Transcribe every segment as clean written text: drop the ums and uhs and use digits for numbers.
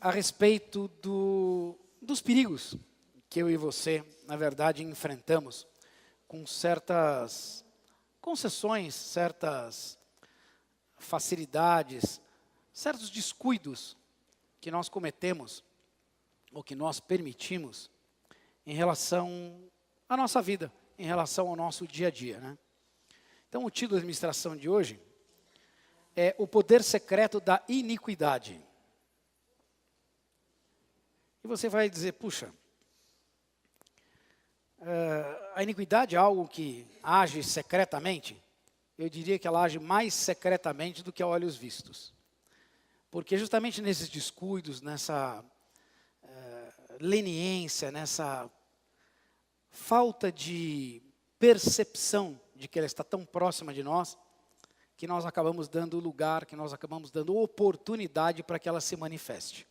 a respeito dos perigos que eu e você, na verdade, enfrentamos com certas concessões, certas facilidades, certos descuidos que nós cometemos ou que nós permitimos em relação à nossa vida, em relação ao nosso dia a dia, né? Então, o título da ministração de hoje é o poder secreto da iniquidade. E você vai dizer, puxa, a iniquidade é algo que age secretamente? Eu diria que ela age mais secretamente do que a olhos vistos. Porque justamente nesses descuidos, nessa leniência, nessa falta de percepção de que ela está tão próxima de nós, que nós acabamos dando lugar, que nós acabamos dando oportunidade para que ela se manifeste.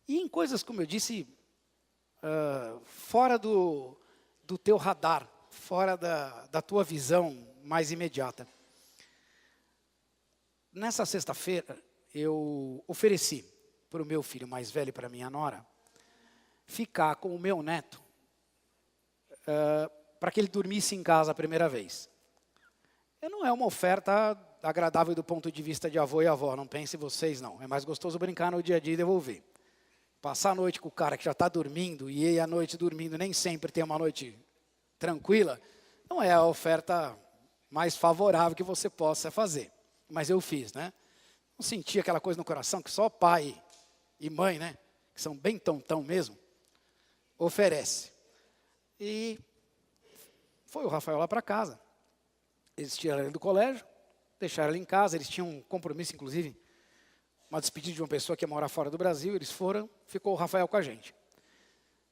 E em coisas, como eu disse, fora do teu radar, fora da tua visão mais imediata. Nessa sexta-feira, eu ofereci para o meu filho mais velho e para a minha nora, ficar com o meu neto, para que ele dormisse em casa a primeira vez. Não é uma oferta agradável do ponto de vista de avô e avó, não pense vocês não. É mais gostoso brincar no dia a dia e devolver. Passar a noite com o cara que já está dormindo, e ele à noite dormindo nem sempre tem uma noite tranquila, não é a oferta mais favorável que você possa fazer. Mas eu fiz, né? Não senti aquela coisa no coração que só pai e mãe, né? Que são bem tontão mesmo, oferece. E foi o Rafael lá para casa. Eles tiraram ele do colégio, deixaram ele em casa, eles tinham um compromisso, inclusive, uma despedida de uma pessoa que ia morar fora do Brasil, eles foram, ficou o Rafael com a gente.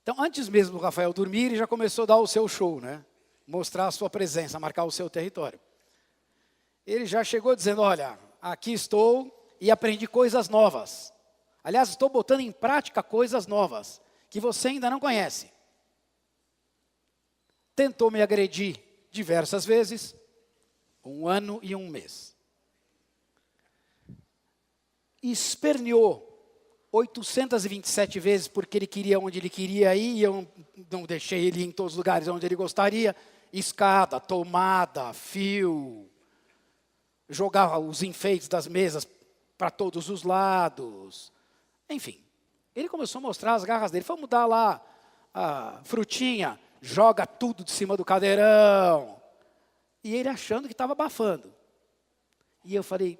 Então, antes mesmo do Rafael dormir, ele já começou a dar o seu show, né? Mostrar a sua presença, marcar o seu território. Ele já chegou dizendo, olha, aqui estou e aprendi coisas novas. Aliás, estou botando em prática coisas novas, que você ainda não conhece. Tentou me agredir diversas vezes, 1 ano e 1 mês. Esperneou 827 vezes porque ele queria onde ele queria ir, e eu não deixei ele ir em todos os lugares onde ele gostaria. Escada, tomada, fio, jogava os enfeites das mesas para todos os lados. Enfim, ele começou a mostrar as garras dele. Vamos dar lá a frutinha, joga tudo de cima do cadeirão. E ele achando que estava abafando. E eu falei,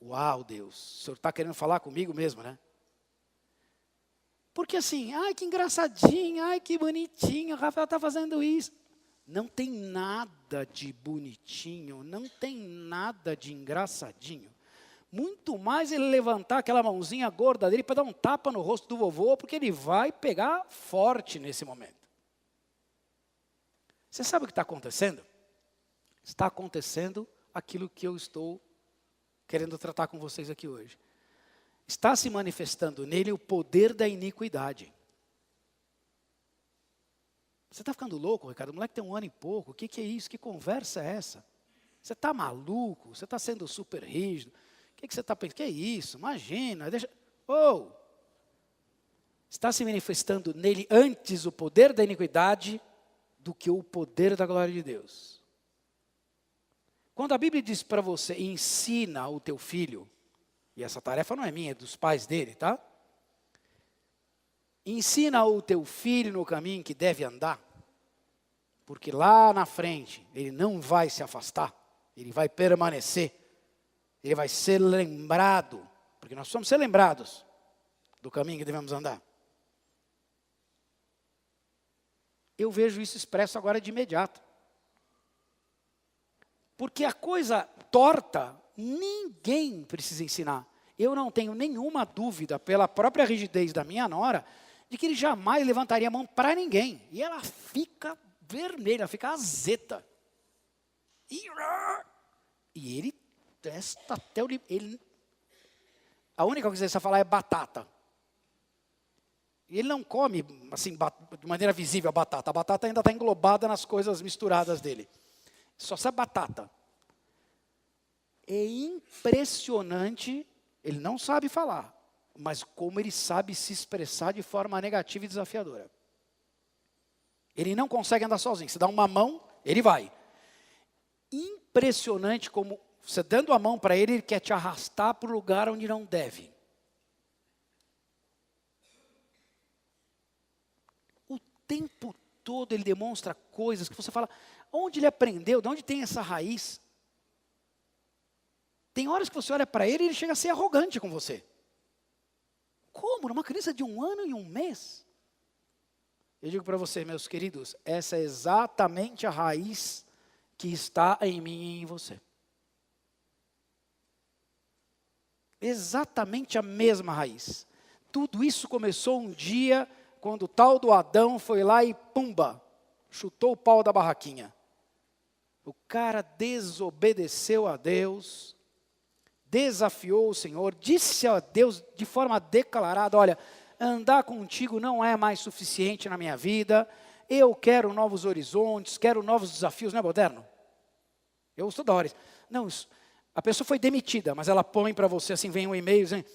uau, Deus, o senhor está querendo falar comigo mesmo, né? Porque assim, ai que engraçadinho, ai que bonitinho, o Rafael está fazendo isso. Não tem nada de bonitinho, não tem nada de engraçadinho. Muito mais ele levantar aquela mãozinha gorda dele para dar um tapa no rosto do vovô, porque ele vai pegar forte nesse momento. Você sabe o que está acontecendo? Está acontecendo aquilo que eu estou querendo tratar com vocês aqui hoje. Está se manifestando nele o poder da iniquidade. Você está ficando louco, Ricardo? O moleque tem 1 ano e pouco. O que é isso? Que conversa é essa? Você está maluco? Você está sendo super rígido? O que você está pensando? Que é isso? Imagina. Deixa... Está se manifestando nele antes o poder da iniquidade do que o poder da glória de Deus. Quando a Bíblia diz para você, ensina o teu filho, e essa tarefa não é minha, é dos pais dele, tá? Ensina o teu filho no caminho que deve andar, porque lá na frente ele não vai se afastar, ele vai permanecer, ele vai ser lembrado, porque nós somos ser lembrados do caminho que devemos andar. Eu vejo isso expresso agora de imediato. Porque a coisa torta, ninguém precisa ensinar. Eu não tenho nenhuma dúvida, pela própria rigidez da minha nora, de que ele jamais levantaria a mão para ninguém. E ela fica vermelha, fica azeda. E ele testa até o limite. A única coisa que ele sabe falar é batata. E ele não come, assim, de maneira visível a batata. A batata ainda está englobada nas coisas misturadas dele. Só sabe batata. É impressionante, ele não sabe falar, mas como ele sabe se expressar de forma negativa e desafiadora. Ele não consegue andar sozinho. Você dá uma mão, ele vai. Impressionante como você dando a mão para ele quer te arrastar para o lugar onde não deve. O tempo todo ele demonstra coisas que você fala, onde ele aprendeu, de onde tem essa raiz? Tem horas que você olha para ele e ele chega a ser arrogante com você. Como? Numa criança de 1 ano e 1 mês? Eu digo para vocês, meus queridos, essa é exatamente a raiz que está em mim e em você. Exatamente a mesma raiz. Tudo isso começou um dia, quando o tal do Adão foi lá e pumba, chutou o pau da barraquinha. O cara desobedeceu a Deus, desafiou o Senhor, disse a Deus de forma declarada, olha, andar contigo não é mais suficiente na minha vida, eu quero novos horizontes, quero novos desafios, não é moderno? Eu ouço toda hora. Não, a pessoa foi demitida, mas ela põe para você assim, vem um e-mail dizendo,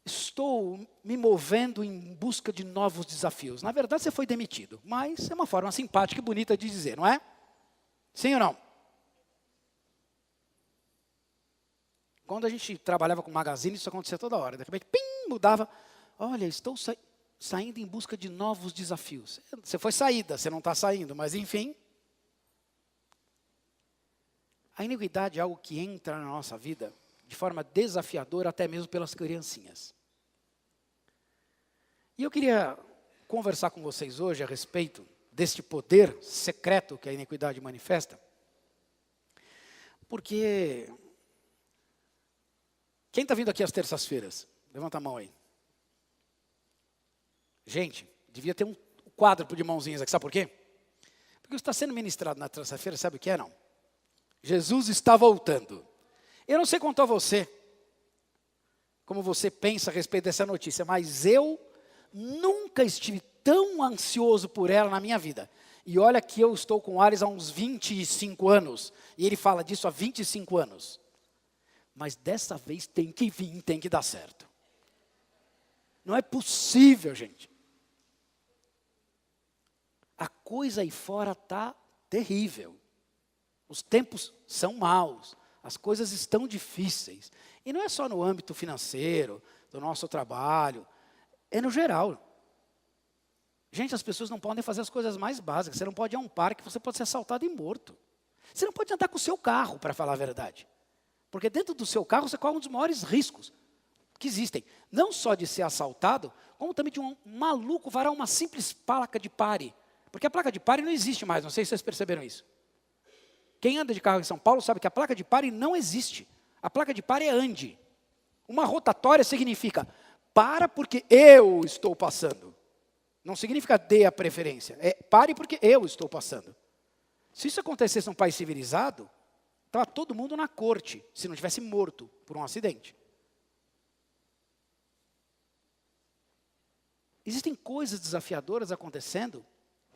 estou me movendo em busca de novos desafios. Na verdade você foi demitido, mas é uma forma simpática e bonita de dizer, não é? Sim ou não? Quando a gente trabalhava com magazine, isso acontecia toda hora. De repente, pim, mudava. Olha, estou saindo em busca de novos desafios. Você foi saída, você não está saindo, mas enfim. A iniquidade é algo que entra na nossa vida de forma desafiadora, até mesmo pelas criancinhas. E eu queria conversar com vocês hoje a respeito deste poder secreto que a iniquidade manifesta. Porque quem está vindo aqui às terças-feiras? Levanta a mão aí. Gente, devia ter um quadro de mãozinhas aqui, sabe por quê? Porque está sendo ministrado na terça-feira, sabe o que é, não? Jesus está voltando. Eu não sei quanto a você, como você pensa a respeito dessa notícia, mas eu nunca estive tão ansioso por ela na minha vida. E olha que eu estou com o Ares há uns 25 anos, e ele fala disso há 25 anos. Mas dessa vez tem que vir, tem que dar certo. Não é possível, gente. A coisa aí fora está terrível. Os tempos são maus. As coisas estão difíceis. E não é só no âmbito financeiro, do nosso trabalho. É no geral. Gente, as pessoas não podem fazer as coisas mais básicas. Você não pode ir a um parque, você pode ser assaltado e morto. Você não pode andar com o seu carro, para falar a verdade. Porque dentro do seu carro você corre um dos maiores riscos que existem. Não só de ser assaltado, como também de um maluco varar uma simples placa de pare. Porque a placa de pare não existe mais, não sei se vocês perceberam isso. Quem anda de carro em São Paulo sabe que a placa de pare não existe. A placa de pare é ande. Uma rotatória significa para porque eu estou passando. Não significa dê a preferência. É pare porque eu estou passando. Se isso acontecesse num país civilizado, estava todo mundo na corte, se não tivesse morto por um acidente. Existem coisas desafiadoras acontecendo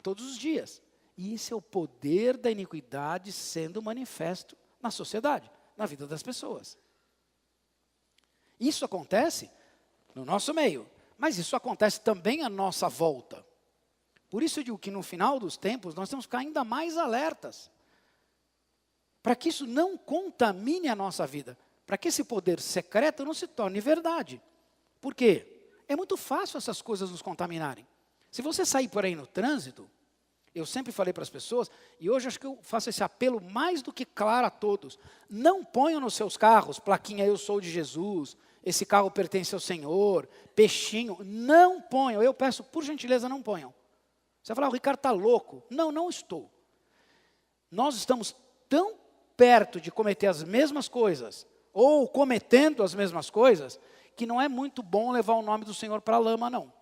todos os dias. E esse é o poder da iniquidade sendo manifesto na sociedade, na vida das pessoas. Isso acontece no nosso meio, mas isso acontece também à nossa volta. Por isso eu digo que no final dos tempos nós temos que ficar ainda mais alertas. Para que isso não contamine a nossa vida. Para que esse poder secreto não se torne verdade. Por quê? É muito fácil essas coisas nos contaminarem. Se você sair por aí no trânsito, eu sempre falei para as pessoas, e hoje acho que eu faço esse apelo mais do que claro a todos. Não ponham nos seus carros plaquinha eu sou de Jesus, esse carro pertence ao Senhor, peixinho. Não ponham, eu peço por gentileza não ponham. Você vai falar, o Ricardo está louco. Não, não estou. Nós estamos tão perto de cometer as mesmas coisas, ou cometendo as mesmas coisas, que não é muito bom levar o nome do Senhor para a lama, não.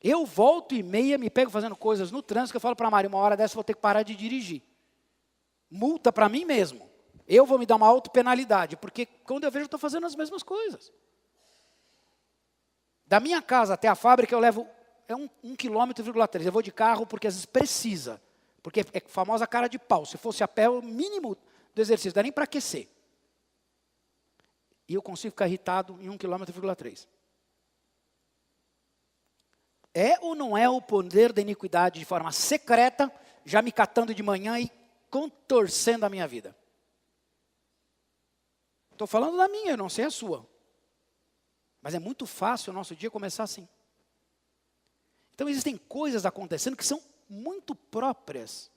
Eu volto e meia, me pego fazendo coisas no trânsito, que eu falo para a Mari, uma hora dessa eu vou ter que parar de dirigir. Multa para mim mesmo. Eu vou me dar uma autopenalidade, porque quando eu vejo eu estou fazendo as mesmas coisas. Da minha casa até a fábrica eu levo 1,3 km. Eu vou de carro porque às vezes precisa. Porque é famosa cara de pau. Se fosse a pé, é o mínimo do exercício, não dá nem para aquecer. e eu consigo ficar irritado em 1,3 km. É ou não é o poder da iniquidade de forma secreta, já me catando de manhã e contorcendo a minha vida? Estou falando da minha, eu não sei a sua. Mas é muito fácil o nosso dia começar assim. Então existem coisas acontecendo que são muito próprias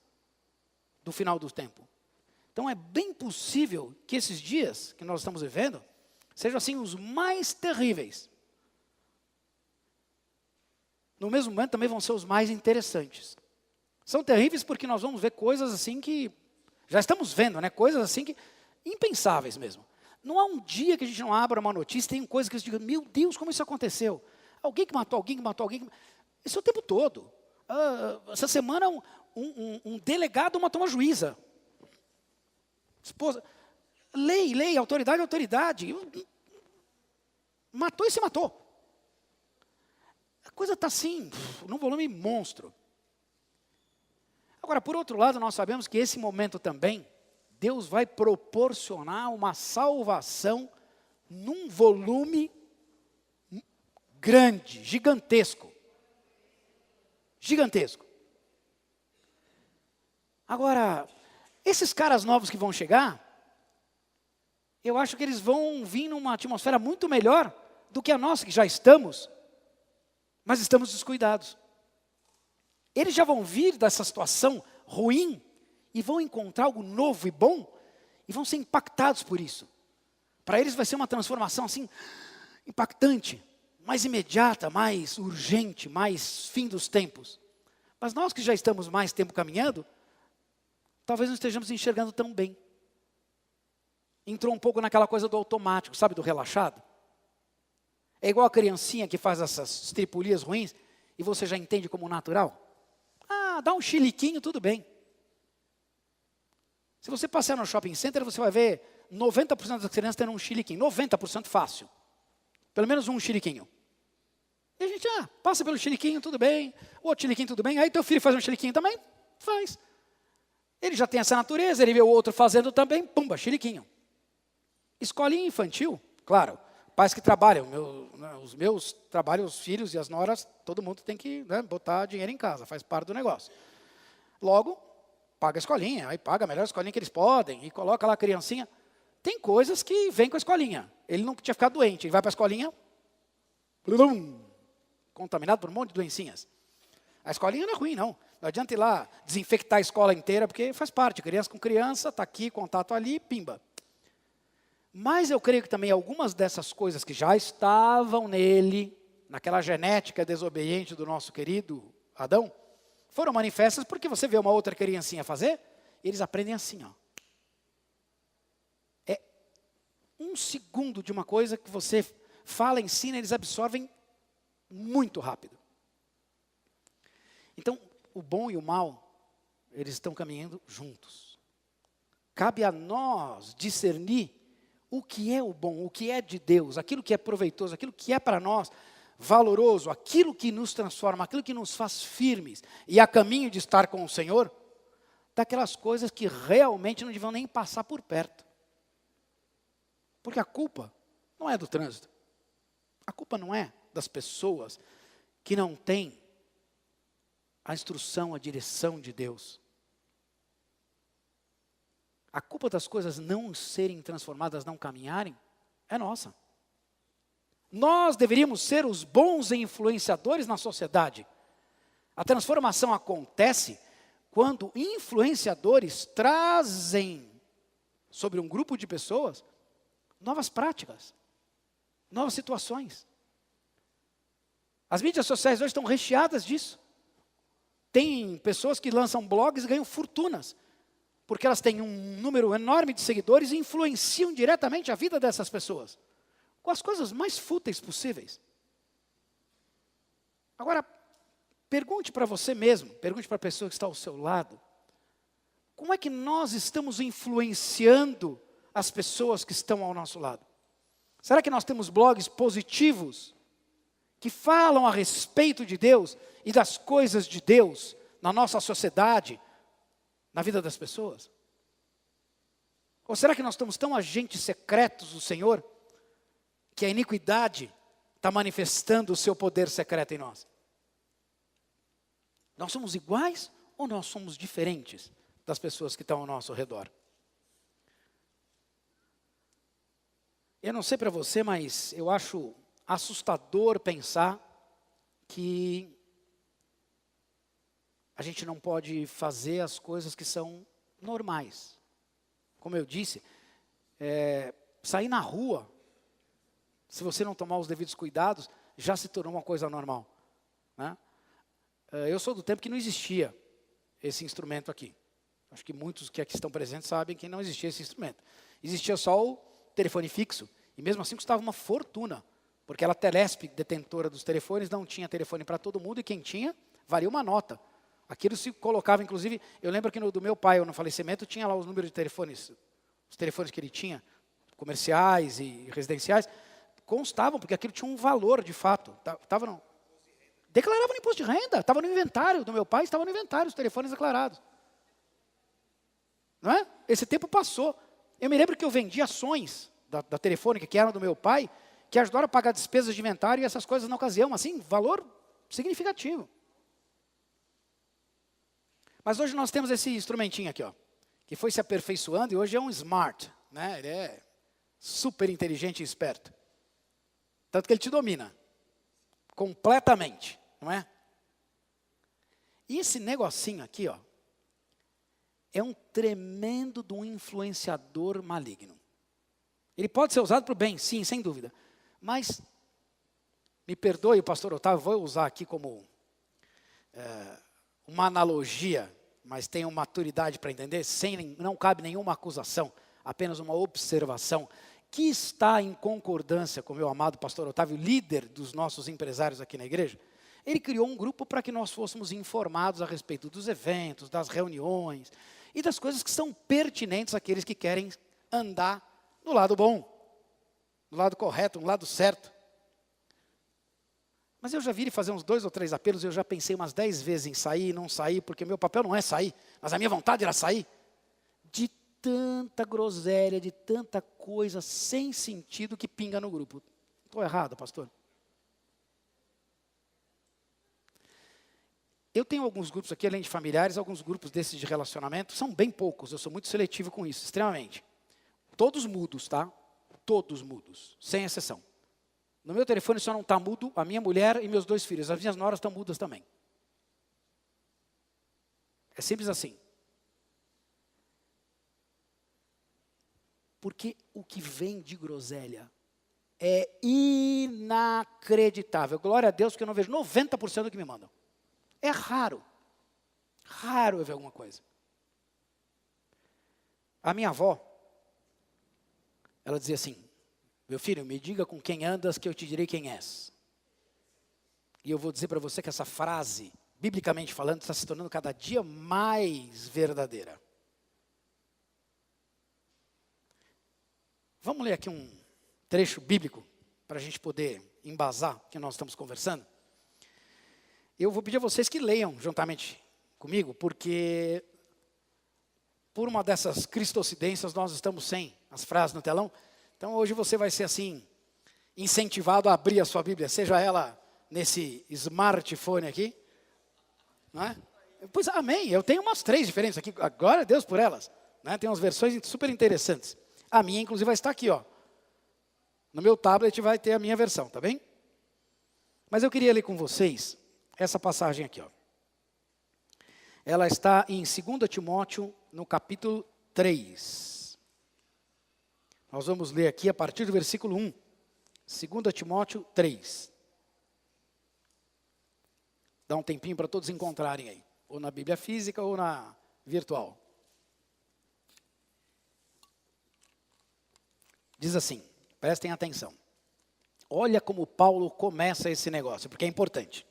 do final do tempo. Então é bem possível que esses dias que nós estamos vivendo sejam assim os mais terríveis. No mesmo momento também vão ser os mais interessantes. São terríveis porque nós vamos ver coisas assim que já estamos vendo, né? Coisas assim que impensáveis mesmo. Não há um dia que a gente não abra uma notícia e tem coisa que a gente diga, meu Deus, como isso aconteceu? Alguém que matou alguém, que matou alguém. Isso é o tempo todo. Essa semana um delegado matou uma juíza. Esposa. Lei, autoridade. Matou e se matou. A coisa está assim, num volume monstro. Agora, por outro lado, nós sabemos que esse momento também, Deus vai proporcionar uma salvação num volume grande, gigantesco. Gigantesco. Agora, esses caras novos que vão chegar, eu acho que eles vão vir numa atmosfera muito melhor do que a nossa, que já estamos, mas estamos descuidados. Eles já vão vir dessa situação ruim e vão encontrar algo novo e bom e vão ser impactados por isso. Para eles vai ser uma transformação assim, impactante, mais imediata, mais urgente, mais fim dos tempos. Mas nós que já estamos mais tempo caminhando, talvez não estejamos enxergando tão bem. Entrou um pouco naquela coisa do automático, sabe, do relaxado. É igual a criancinha que faz essas estripulias ruins e você já entende como natural. Ah, dá um chiliquinho, tudo bem. Se você passear no shopping center, você vai ver 90% das crianças tendo um chiliquinho. 90% fácil. Pelo menos um chiliquinho. E a gente, passa pelo chiliquinho, tudo bem. O outro chiliquinho, tudo bem. Aí teu filho faz um chiliquinho também? Faz. Ele já tem essa natureza, ele vê o outro fazendo também, pumba, chiliquinho. Escolinha infantil, claro. Pais que trabalham, os meus trabalham, os filhos e as noras, todo mundo tem que botar dinheiro em casa, faz parte do negócio. Logo, paga a escolinha, aí paga a melhor escolinha que eles podem, e coloca lá a criancinha. Tem coisas que vêm com a escolinha. Ele não tinha ficado doente, ele vai para a escolinha, contaminado por um monte de doencinhas. A escolinha não é ruim, não. Não adianta ir lá desinfectar a escola inteira, porque faz parte, criança com criança, está aqui, contato ali, pimba. Mas eu creio que também algumas dessas coisas que já estavam nele, naquela genética desobediente do nosso querido Adão, foram manifestas porque você vê uma outra criancinha fazer, e eles aprendem assim, ó. É 1 segundo de uma coisa que você fala, ensina, eles absorvem muito rápido. Então, o bom e o mal, eles estão caminhando juntos. Cabe a nós discernir o que é o bom, o que é de Deus, aquilo que é proveitoso, aquilo que é para nós valoroso, aquilo que nos transforma, aquilo que nos faz firmes e a caminho de estar com o Senhor, daquelas coisas que realmente não deviam nem passar por perto. Porque a culpa não é do trânsito. A culpa não é das pessoas que não têm a instrução, a direção de Deus. A culpa das coisas não serem transformadas, não caminharem, é nossa. Nós deveríamos ser os bons influenciadores na sociedade. A transformação acontece quando influenciadores trazem sobre um grupo de pessoas novas práticas, novas situações. As mídias sociais hoje estão recheadas disso. Tem pessoas que lançam blogs e ganham fortunas, porque elas têm um número enorme de seguidores e influenciam diretamente a vida dessas pessoas, com as coisas mais fúteis possíveis. Agora, pergunte para você mesmo, pergunte para a pessoa que está ao seu lado, como é que nós estamos influenciando as pessoas que estão ao nosso lado? Será que nós temos blogs positivos, que falam a respeito de Deus e das coisas de Deus na nossa sociedade, na vida das pessoas? Ou será que nós estamos tão agentes secretos do Senhor que a iniquidade está manifestando o seu poder secreto em nós? Nós somos iguais ou nós somos diferentes das pessoas que estão ao nosso redor? Eu não sei para você, mas eu acho assustador pensar que a gente não pode fazer as coisas que são normais. Como eu disse, sair na rua, se você não tomar os devidos cuidados, já se tornou uma coisa normal, né? Eu sou do tempo que não existia esse instrumento aqui. Acho que muitos que aqui estão presentes sabem que não existia esse instrumento. Existia só o telefone fixo, e mesmo assim custava uma fortuna, porque a Telesp, detentora dos telefones, não tinha telefone para todo mundo, e quem tinha, valia uma nota. Aquilo se colocava, inclusive, eu lembro que do meu pai, no falecimento, tinha lá os números de telefones, os telefones que ele tinha, comerciais e residenciais, constavam, porque aquilo tinha um valor de fato. Declarava no imposto de renda, estava no inventário do meu pai, estava no inventário, os telefones declarados. Não é? Esse tempo passou. Eu me lembro que eu vendi ações da Telefônica, que eram do meu pai, que ajudaram a pagar despesas de inventário e essas coisas na ocasião, assim, valor significativo. Mas hoje nós temos esse instrumentinho aqui, ó, que foi se aperfeiçoando e hoje é um smart, né? Ele é super inteligente e esperto. Tanto que ele te domina completamente, não é? E esse negocinho aqui, ó, é um tremendo de um influenciador maligno. Ele pode ser usado para o bem, sim, sem dúvida. Mas, me perdoe, pastor Otávio, vou usar aqui como uma analogia, mas tenho maturidade para entender, não cabe nenhuma acusação, apenas uma observação, que está em concordância com o meu amado pastor Otávio, líder dos nossos empresários aqui na igreja. Ele criou um grupo para que nós fôssemos informados a respeito dos eventos, das reuniões e das coisas que são pertinentes àqueles que querem andar no lado bom, no lado correto, no lado certo. Mas eu já vi ele fazer uns 2 ou 3 apelos, eu já pensei umas 10 vezes em sair e não sair, porque o meu papel não é sair, mas a minha vontade era sair. De tanta groselha, de tanta coisa sem sentido que pinga no grupo. Estou errado, pastor? Eu tenho alguns grupos aqui, além de familiares, alguns grupos desses de relacionamento, são bem poucos, eu sou muito seletivo com isso, extremamente. Todos mudos, tá? Todos mudos, sem exceção. No meu telefone só não está mudo a minha mulher e meus 2 filhos. As minhas noras estão mudas também. É simples assim. Porque o que vem de groselha é inacreditável. Glória a Deus que eu não vejo 90% do que me mandam. É raro. Raro eu ver alguma coisa. A minha avó, ela dizia assim: meu filho, me diga com quem andas que eu te direi quem és. E eu vou dizer para você que essa frase, biblicamente falando, está se tornando cada dia mais verdadeira. Vamos ler aqui um trecho bíblico para a gente poder embasar o que nós estamos conversando. Eu vou pedir a vocês que leiam juntamente comigo, porque por uma dessas cristocidências nós estamos sem as frases no telão. Então hoje você vai ser assim, incentivado a abrir a sua Bíblia, seja ela nesse smartphone aqui, não é? Pois amém, eu tenho umas 3 diferentes aqui, glória a Deus por elas, né? Tem umas versões super interessantes. A minha inclusive vai estar aqui, ó. No meu tablet vai ter a minha versão, tá bem? Mas eu queria ler com vocês essa passagem aqui, ó. Ela está em 2 Timóteo, no capítulo 3. Nós vamos ler aqui a partir do versículo 1. 2 Timóteo 3. Dá um tempinho para todos encontrarem aí. Ou na Bíblia física ou na virtual. Diz assim, prestem atenção. Olha como Paulo começa esse negócio, porque é importante.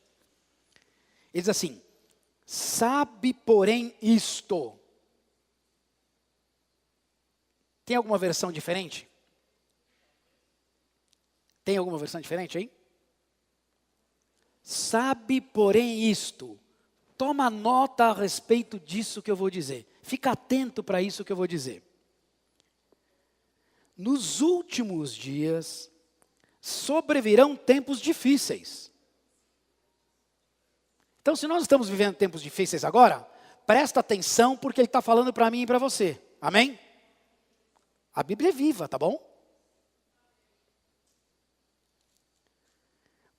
Ele diz assim: sabe, porém, isto. Tem alguma versão diferente? Tem alguma versão diferente aí? Sabe, porém, isto. Toma nota a respeito disso que eu vou dizer. Fica atento para isso que eu vou dizer. Nos últimos dias, sobrevirão tempos difíceis. Então, se nós estamos vivendo tempos difíceis agora, presta atenção porque ele está falando para mim e para você. Amém? A Bíblia é viva, tá bom?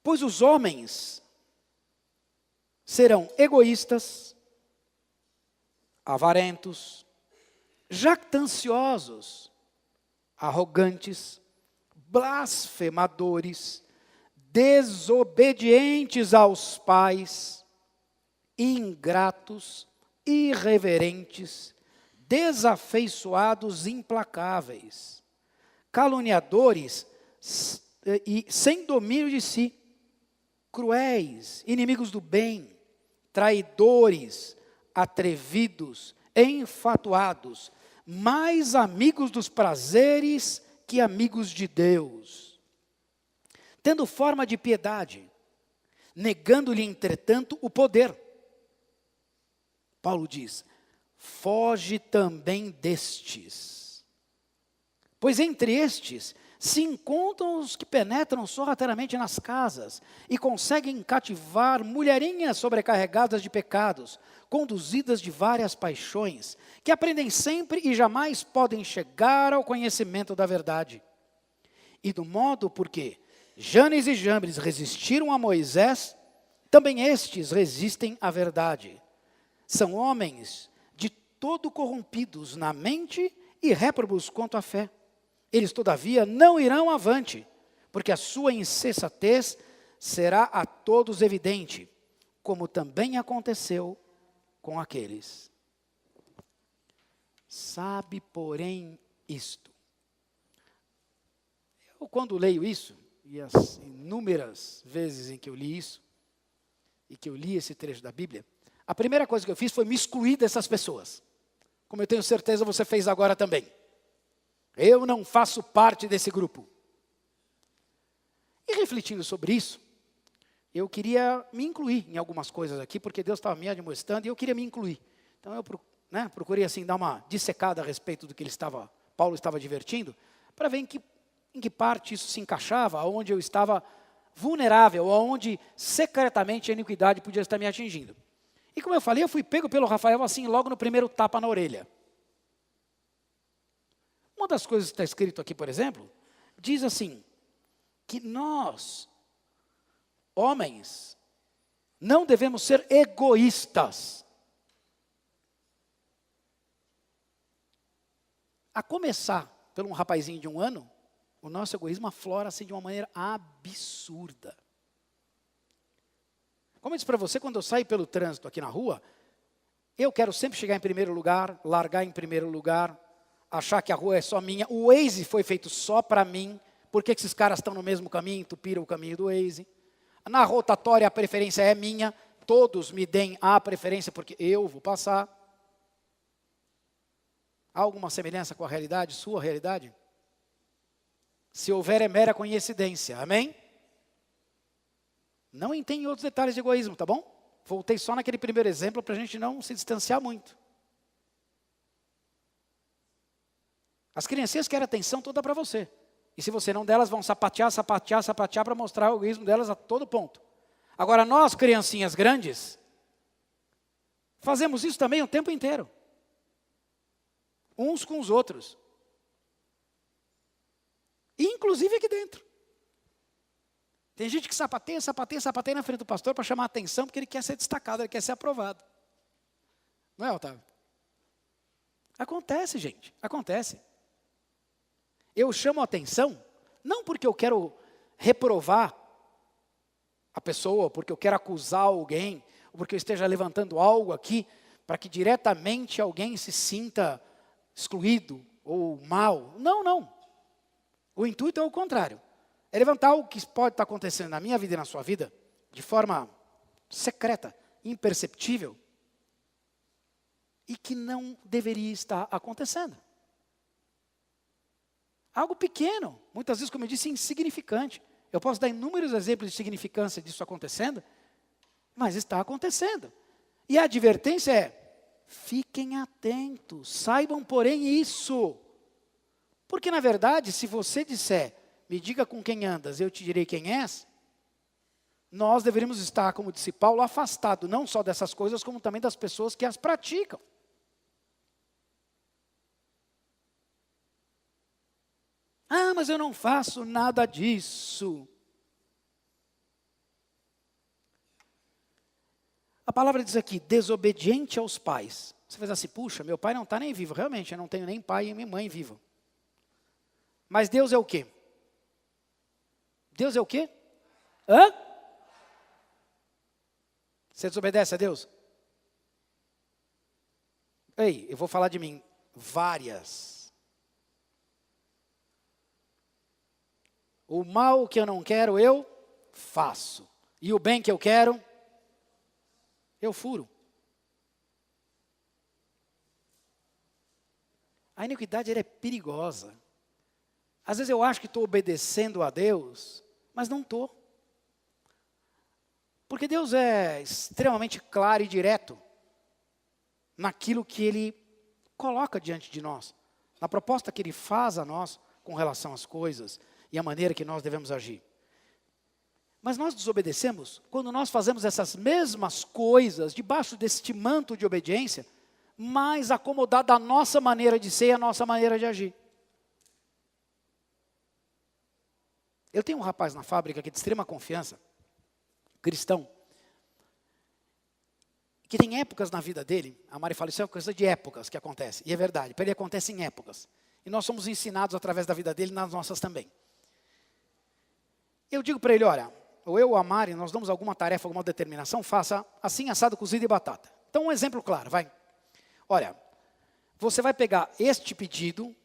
Pois os homens serão egoístas, avarentos, jactanciosos, arrogantes, blasfemadores, desobedientes aos pais, ingratos, irreverentes, desafeiçoados, implacáveis, caluniadores e sem domínio de si, cruéis, inimigos do bem, traidores, atrevidos, enfatuados, mais amigos dos prazeres que amigos de Deus, tendo forma de piedade, negando-lhe, entretanto, o poder. Paulo diz, foge também destes. Pois entre estes se encontram os que penetram sorrateiramente nas casas e conseguem cativar mulherinhas sobrecarregadas de pecados, conduzidas de várias paixões, que aprendem sempre e jamais podem chegar ao conhecimento da verdade. E do modo porque Janes e Jambres resistiram a Moisés, também estes resistem à verdade. São homens de todo corrompidos na mente e réprobos quanto à fé. Eles, todavia, não irão avante, porque a sua insensatez será a todos evidente, como também aconteceu com aqueles. Sabe, porém, isto. Eu, quando leio isso, e as inúmeras vezes em que eu li isso, e que eu li esse trecho da Bíblia, a primeira coisa que eu fiz foi me excluir dessas pessoas. Como eu tenho certeza você fez agora também. Eu não faço parte desse grupo. E refletindo sobre isso, eu queria me incluir em algumas coisas aqui, porque Deus estava me admoestando e eu queria me incluir. Então eu procurei assim dar uma dissecada a respeito do que Paulo estava divertindo, para ver em que parte isso se encaixava, aonde eu estava vulnerável, aonde secretamente a iniquidade podia estar me atingindo. E como eu falei, eu fui pego pelo Rafael assim logo no primeiro tapa na orelha. Uma das coisas que está escrito aqui, por exemplo, diz assim, que nós, homens, não devemos ser egoístas. A começar por um rapazinho de 1 ano, o nosso egoísmo aflora assim de uma maneira absurda. Como eu disse para você, quando eu saio pelo trânsito aqui na rua, eu quero sempre chegar em primeiro lugar, largar em primeiro lugar, achar que a rua é só minha. O Waze foi feito só para mim. Por que esses caras estão no mesmo caminho, entupiram o caminho do Waze? Na rotatória a preferência é minha. Todos me deem a preferência porque eu vou passar. Há alguma semelhança com a realidade, sua realidade? Se houver é mera coincidência, amém? Não entende outros detalhes de egoísmo, tá bom? Voltei só naquele primeiro exemplo para a gente não se distanciar muito. As criancinhas querem atenção toda para você. E se você não delas, vão sapatear para mostrar o egoísmo delas a todo ponto. Agora nós, criancinhas grandes, fazemos isso também o tempo inteiro. Uns com os outros. Inclusive aqui dentro. Tem gente que sapateia na frente do pastor para chamar a atenção, porque ele quer ser destacado, ele quer ser aprovado. Não é, Otávio? Acontece, gente, acontece. Eu chamo a atenção, não porque eu quero reprovar a pessoa, porque eu quero acusar alguém, ou porque eu esteja levantando algo aqui, para que diretamente alguém se sinta excluído ou mal. Não, não. O intuito é o contrário. É levantar algo que pode estar acontecendo na minha vida e na sua vida, de forma secreta, imperceptível, e que não deveria estar acontecendo. Algo pequeno, muitas vezes, como eu disse, insignificante. Eu posso dar inúmeros exemplos de significância disso acontecendo, mas está acontecendo. E a advertência é, fiquem atentos, saibam, porém, isso. Porque, na verdade, se você disser, me diga com quem andas, eu te direi quem és, nós deveríamos estar, como disse Paulo, afastado não só dessas coisas, como também das pessoas que as praticam. Ah, mas eu não faço nada disso. A palavra diz aqui, desobediente aos pais. Você faz assim, puxa, meu pai não está nem vivo. Realmente, eu não tenho nem pai e nem mãe vivo. Mas Deus é o quê? Deus é o quê? Hã? Você desobedece a Deus? Ei, eu vou falar de mim. Várias. O mal que eu não quero, eu faço. E o bem que eu quero, eu furo. A iniquidade ela é perigosa. Às vezes eu acho que estou obedecendo a Deus, mas não estou. Porque Deus é extremamente claro e direto naquilo que Ele coloca diante de nós, na proposta que Ele faz a nós com relação às coisas e a maneira que nós devemos agir. Mas nós desobedecemos quando nós fazemos essas mesmas coisas debaixo deste manto de obediência, mais acomodado à nossa maneira de ser e à nossa maneira de agir. Eu tenho um rapaz na fábrica que é de extrema confiança, cristão, que tem épocas na vida dele, a Mari fala, isso é uma coisa de épocas que acontece, e é verdade, para ele acontece em épocas, e nós somos ensinados através da vida dele, nas nossas também. Eu digo para ele, olha, ou eu ou a Mari, nós damos alguma tarefa, alguma determinação, faça assim, assado, cozido e batata. Então um exemplo claro, vai. Olha, você vai pegar este pedido,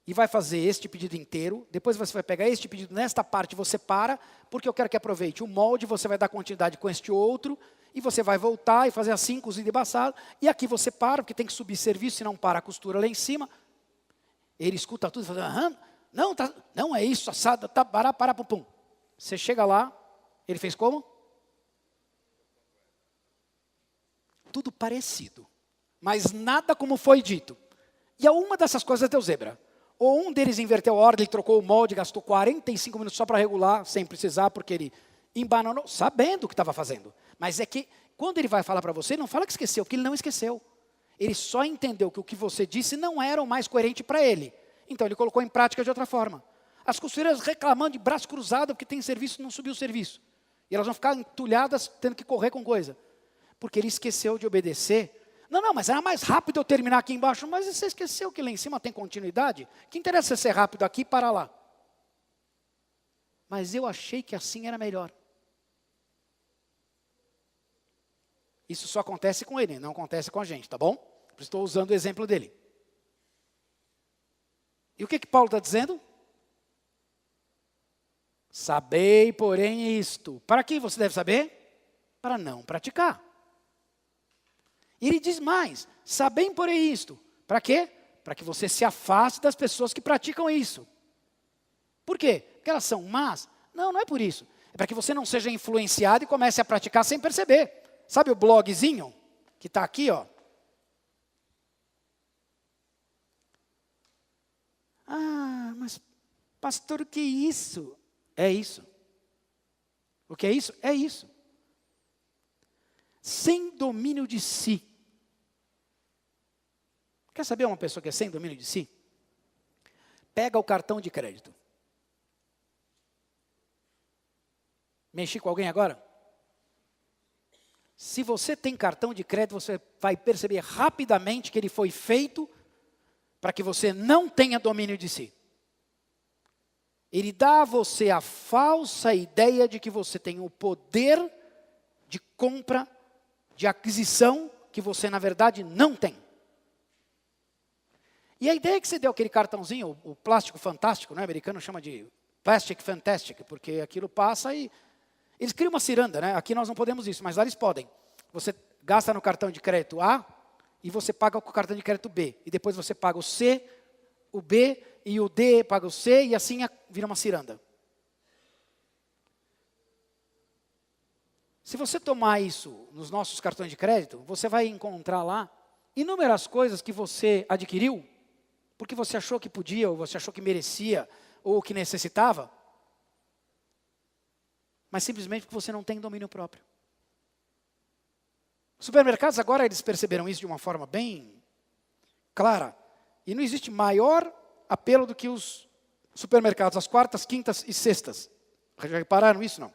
e vai fazer este pedido inteiro, depois você vai pegar este pedido, nesta parte você para, porque eu quero que aproveite o molde, você vai dar continuidade com este outro, e você vai voltar e fazer assim, cozido e baçado, e aqui você para, porque tem que subir serviço, senão para a costura lá em cima. Ele escuta tudo e fala, aham, não, tá, não é isso, assado, tá, para, pum, pum. Você chega lá, ele fez como? Tudo parecido, mas nada como foi dito. E uma dessas coisas deu zebra. Ou um deles inverteu a ordem, ele trocou o molde, gastou 45 minutos só para regular, sem precisar, porque ele embananou, sabendo o que estava fazendo. Mas é que, quando ele vai falar para você, ele não fala que esqueceu, porque ele não esqueceu. Ele só entendeu que o que você disse não era o mais coerente para ele. Então, ele colocou em prática de outra forma. As costureiras reclamando de braço cruzado, porque tem serviço e não subiu o serviço. E elas vão ficar entulhadas, tendo que correr com coisa. Porque ele esqueceu de obedecer. Não, mas era mais rápido eu terminar aqui embaixo. Mas você esqueceu que lá em cima tem continuidade? Que interessa ser rápido aqui e para lá. Mas eu achei que assim era melhor. Isso só acontece com ele, não acontece com a gente, tá bom? Estou usando o exemplo dele. E o que Paulo está dizendo? Sabei, porém, isto. Para que você deve saber? Para não praticar. Ele diz mais, sabem, porém, isto. Para quê? Para que você se afaste das pessoas que praticam isso. Por quê? Porque elas são más? Não é por isso. É para que você não seja influenciado e comece a praticar sem perceber. Sabe o blogzinho que está aqui, ó? Ah, mas pastor, o que é isso? É isso. O que é isso? É isso. Sem domínio de si. Quer saber uma pessoa que é sem domínio de si? Pega o cartão de crédito. Mexi com alguém agora? Se você tem cartão de crédito, você vai perceber rapidamente que ele foi feito para que você não tenha domínio de si. Ele dá a você a falsa ideia de que você tem o poder de compra, de aquisição, que você na verdade não tem. E a ideia é que você deu aquele cartãozinho, o plástico fantástico, né? O americano chama de plastic fantastic, porque aquilo passa e eles criam uma ciranda, né? Aqui nós não podemos isso, mas lá eles podem. Você gasta no cartão de crédito A e você paga com o cartão de crédito B. E depois você paga o C, o B e o D paga o C e assim vira uma ciranda. Se você tomar isso nos nossos cartões de crédito, você vai encontrar lá inúmeras coisas que você adquiriu porque você achou que podia, ou você achou que merecia, ou que necessitava, mas simplesmente porque você não tem domínio próprio. Os supermercados agora eles perceberam isso de uma forma bem clara. E não existe maior apelo do que os supermercados, as quartas, quintas e sextas. Já repararam isso? Não.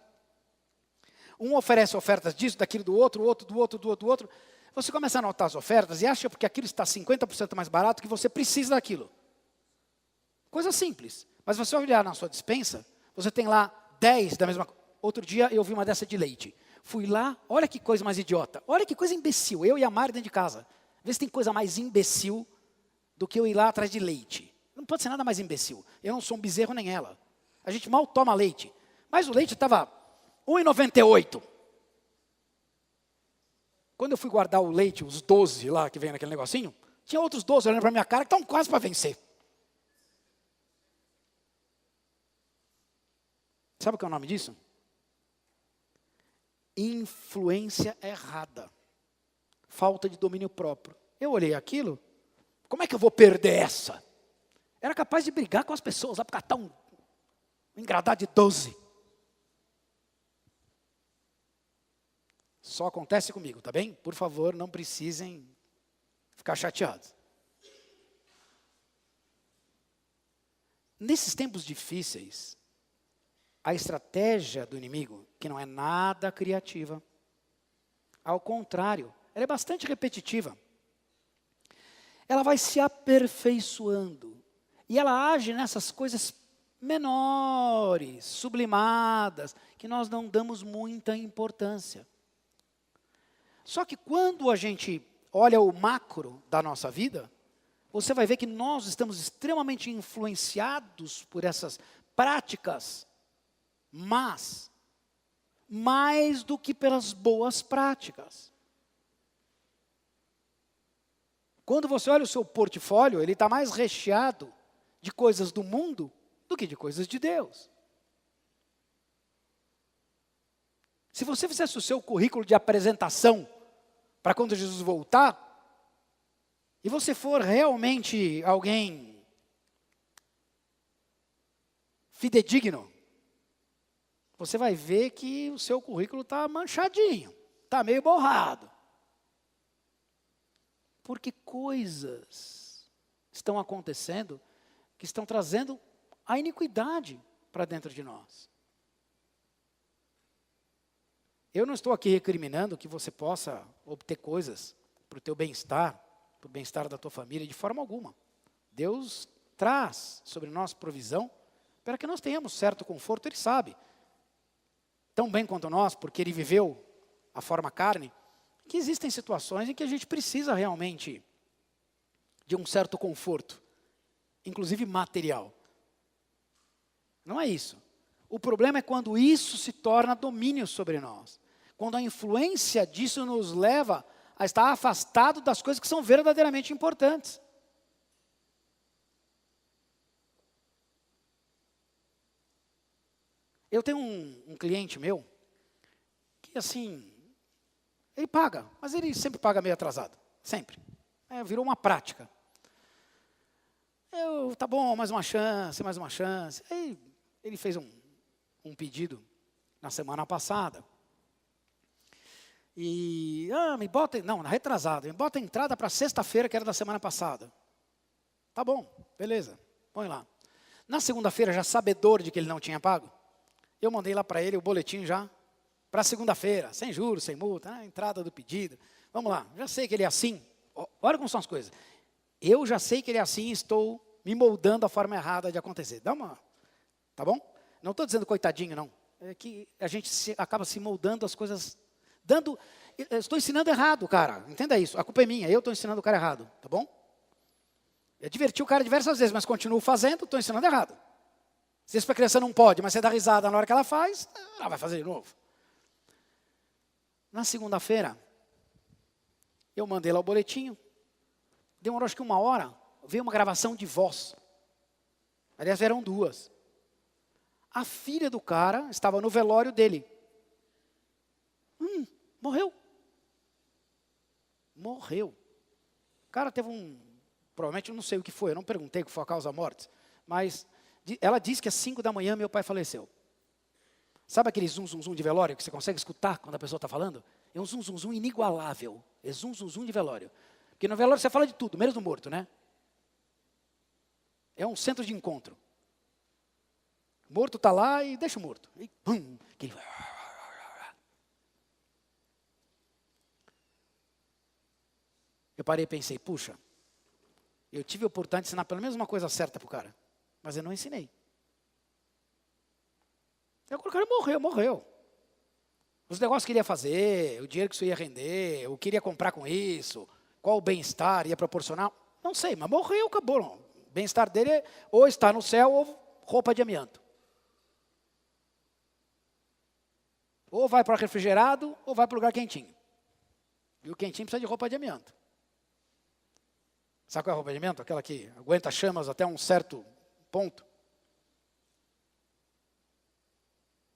Um oferece ofertas disso, daquilo, do outro, do outro. Você começa a anotar as ofertas e acha porque aquilo está 50% mais barato que você precisa daquilo. Coisa simples. Mas você olhar na sua despensa, você tem lá 10 da mesma coisa. Outro dia eu vi uma dessa de leite. Fui lá, olha que coisa mais idiota. Olha que coisa imbecil. Eu e a Mari dentro de casa. Vê se tem coisa mais imbecil do que eu ir lá atrás de leite. Não pode ser nada mais imbecil. Eu não sou um bezerro nem ela. A gente mal toma leite. Mas o leite estava R$1,98. Quando eu fui guardar o leite, os 12 lá que vem naquele negocinho, tinha outros 12 olhando para minha cara que estão quase para vencer. Sabe o que é o nome disso? Influência errada. Falta de domínio próprio. Eu olhei aquilo, como é que eu vou perder essa? Era capaz de brigar com as pessoas lá para catar um engradado de 12. Só acontece comigo, tá bem? Por favor, não precisem ficar chateados. Nesses tempos difíceis, a estratégia do inimigo, que não é nada criativa, ao contrário, ela é bastante repetitiva. Ela vai se aperfeiçoando. E ela age nessas coisas menores, sublimadas, que nós não damos muita importância. Só que quando a gente olha o macro da nossa vida, você vai ver que nós estamos extremamente influenciados por essas práticas más, mais do que pelas boas práticas. Quando você olha o seu portfólio, ele está mais recheado de coisas do mundo do que de coisas de Deus. Se você fizesse o seu currículo de apresentação para quando Jesus voltar, e você for realmente alguém fidedigno, você vai ver que o seu currículo está manchadinho, está meio borrado. Porque coisas estão acontecendo que estão trazendo a iniquidade para dentro de nós. Eu não estou aqui recriminando que você possa obter coisas para o teu bem-estar, para o bem-estar da tua família, de forma alguma. Deus traz sobre nós provisão para que nós tenhamos certo conforto, Ele sabe. Tão bem quanto nós, porque Ele viveu a forma carne, que existem situações em que a gente precisa realmente de um certo conforto, inclusive material. Não é isso. O problema é quando isso se torna domínio sobre nós. Quando a influência disso nos leva a estar afastado das coisas que são verdadeiramente importantes. Eu tenho um cliente meu, que assim, ele paga, mas ele sempre paga meio atrasado, sempre. Virou uma prática. Tá bom, mais uma chance. Aí ele fez um pedido na semana passada. E, retrasado, me bota a entrada para sexta-feira, que era da semana passada. Tá bom, beleza, põe lá. Na segunda-feira, já sabedor de que ele não tinha pago, eu mandei lá para ele o boletim já, para segunda-feira, sem juros, sem multa, entrada do pedido. Vamos lá, já sei que ele é assim. Olha como são as coisas. Eu já sei que ele é assim e estou me moldando a forma errada de acontecer. Tá bom? Não estou dizendo coitadinho, não. É que a gente acaba se moldando as coisas, estou ensinando errado, cara. Entenda isso, a culpa é minha, eu estou ensinando o cara errado, tá bom? Eu diverti o cara diversas vezes, mas continuo fazendo, estou ensinando errado. Se isso para a criança não pode, mas você dá risada na hora que ela faz, ela vai fazer de novo. Na segunda-feira, eu mandei lá o boletim. Demorou acho que 1 hora, veio uma gravação de voz. Aliás, eram 2. A filha do cara estava no velório dele. Morreu. Morreu. O cara teve provavelmente eu não sei o que foi, eu não perguntei o que foi a causa da morte, mas ela disse que às 5 da manhã meu pai faleceu. Sabe aquele zum, zum, zum de velório que você consegue escutar quando a pessoa está falando? É um zum, zum, zum inigualável. É zum, zum, zum de velório. Porque no velório você fala de tudo, menos do morto, né? É um centro de encontro. O morto está lá e deixa o morto. E pum, aquele... Eu parei e pensei, puxa, eu tive a oportunidade de ensinar pelo menos uma coisa certa para o cara, mas eu não ensinei. O cara morreu. Os negócios que ele ia fazer, o dinheiro que isso ia render, o que ele ia comprar com isso, qual o bem-estar ia proporcionar, não sei, mas morreu, acabou. Não. O bem-estar dele é ou estar no céu ou roupa de amianto. Ou vai para o refrigerado ou vai para o lugar quentinho. E o quentinho precisa de roupa de amianto. Sabe qual é a roupa de amianto? Aquela que aguenta chamas até um certo ponto.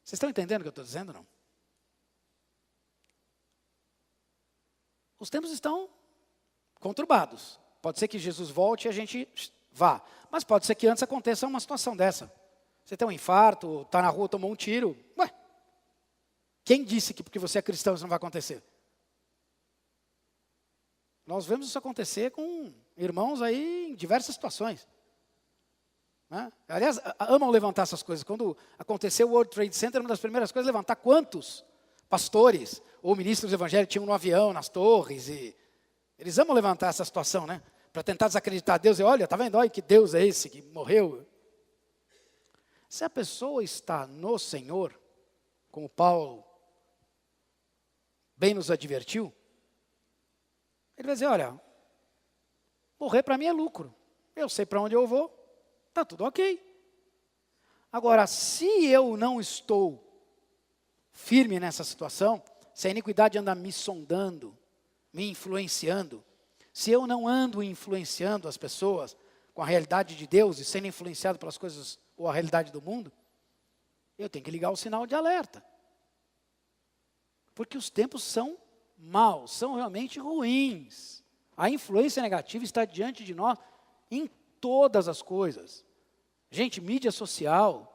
Vocês estão entendendo o que eu estou dizendo, não? Os tempos estão conturbados. Pode ser que Jesus volte e a gente vá. Mas pode ser que antes aconteça uma situação dessa. Você tem um infarto, está na rua, tomou um tiro. Ué, quem disse que porque você é cristão isso não vai acontecer? Nós vemos isso acontecer com irmãos aí em diversas situações. Né? Aliás, amam levantar essas coisas. Quando aconteceu o World Trade Center, uma das primeiras coisas é levantar quantos pastores ou ministros evangélicos tinham no avião, nas torres. E eles amam levantar essa situação, né? Para tentar desacreditar Deus. E olha, está vendo? Olha que Deus é esse que morreu. Se a pessoa está no Senhor, como Paulo bem nos advertiu, ele vai dizer, olha, morrer para mim é lucro. Eu sei para onde eu vou, está tudo ok. Agora, se eu não estou firme nessa situação, se a iniquidade anda me sondando, me influenciando, se eu não ando influenciando as pessoas com a realidade de Deus e sendo influenciado pelas coisas ou a realidade do mundo, eu tenho que ligar o sinal de alerta. Porque os tempos são maus, são realmente ruins. A influência negativa está diante de nós em todas as coisas. Gente, mídia social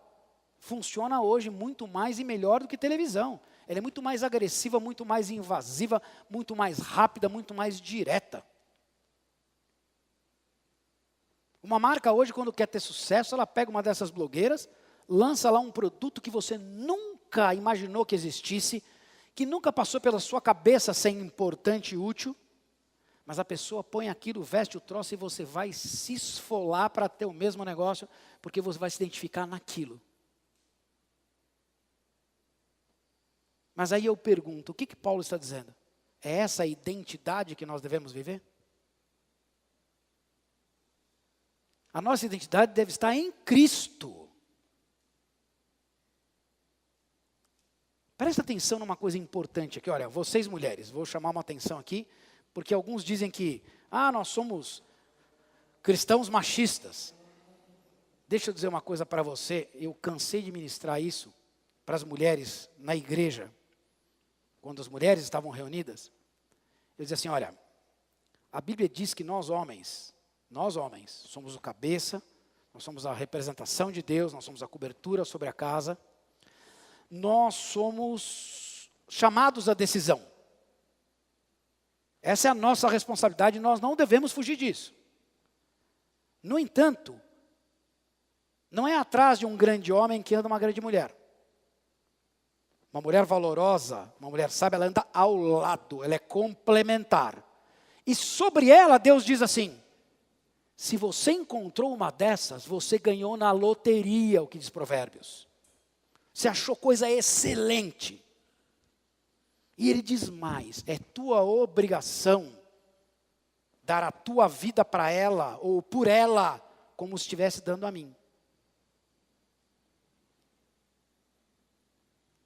funciona hoje muito mais e melhor do que televisão. Ela é muito mais agressiva, muito mais invasiva, muito mais rápida, muito mais direta. Uma marca hoje, quando quer ter sucesso, ela pega uma dessas blogueiras, lança lá um produto que você nunca imaginou que existisse, que nunca passou pela sua cabeça ser importante e útil, mas a pessoa põe aquilo, veste o troço e você vai se esfolar para ter o mesmo negócio, porque você vai se identificar naquilo. Mas aí eu pergunto, o que Paulo está dizendo? É essa a identidade que nós devemos viver? A nossa identidade deve estar em Cristo. Presta atenção numa coisa importante aqui. Olha, vocês mulheres, vou chamar uma atenção aqui, porque alguns dizem que, nós somos cristãos machistas. Deixa eu dizer uma coisa para você, eu cansei de ministrar isso para as mulheres na igreja, quando as mulheres estavam reunidas. Eu dizia assim, olha, a Bíblia diz que nós homens, somos o cabeça, nós somos a representação de Deus, nós somos a cobertura sobre a casa. Nós somos chamados à decisão. Essa é a nossa responsabilidade e nós não devemos fugir disso. No entanto, não é atrás de um grande homem que anda uma grande mulher. Uma mulher valorosa, uma mulher sábia, ela anda ao lado, ela é complementar. E sobre ela Deus diz assim, se você encontrou uma dessas, você ganhou na loteria, o que diz Provérbios. Você achou coisa excelente. E ele diz mais, é tua obrigação dar a tua vida para ela, ou por ela, como estivesse dando a mim.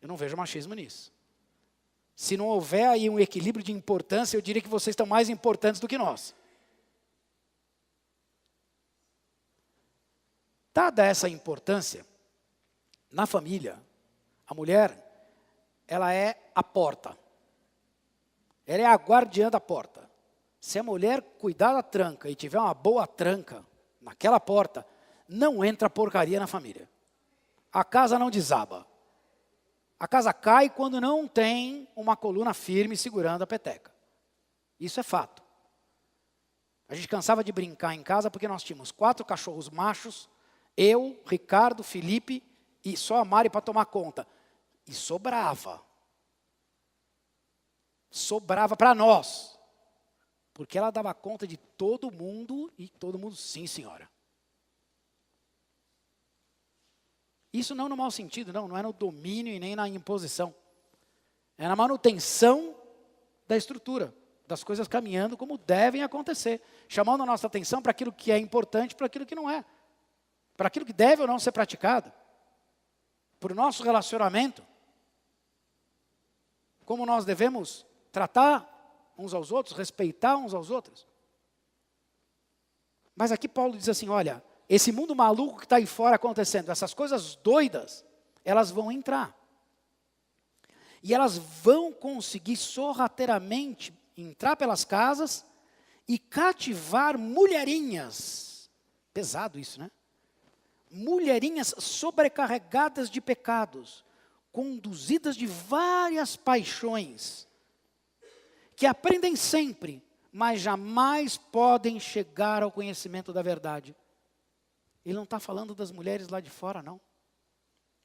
Eu não vejo machismo nisso. Se não houver aí um equilíbrio de importância, eu diria que vocês estão mais importantes do que nós. Dada essa importância, na família, a mulher, ela é a porta. Ela é a guardiã da porta. Se a mulher cuidar da tranca e tiver uma boa tranca naquela porta, não entra porcaria na família. A casa não desaba. A casa cai quando não tem uma coluna firme segurando a peteca. Isso é fato. A gente cansava de brincar em casa porque nós tínhamos 4 cachorros machos, eu, Ricardo, Felipe e só a Mari para tomar conta. E sobrava. Sobrava para nós. Porque ela dava conta de todo mundo e todo mundo, sim, senhora. Isso não no mau sentido, não é no domínio e nem na imposição. É na manutenção da estrutura, das coisas caminhando como devem acontecer. Chamando a nossa atenção para aquilo que é importante, para aquilo que não é. Para aquilo que deve ou não ser praticado. Para o nosso relacionamento. Como nós devemos tratar uns aos outros, respeitar uns aos outros. Mas aqui Paulo diz assim, olha, esse mundo maluco que está aí fora acontecendo, essas coisas doidas, elas vão entrar. E elas vão conseguir sorrateiramente entrar pelas casas e cativar mulherinhas. Pesado isso, né? Mulherinhas sobrecarregadas de pecados, conduzidas de várias paixões, que aprendem sempre, mas jamais podem chegar ao conhecimento da verdade. Ele não está falando das mulheres lá de fora, não.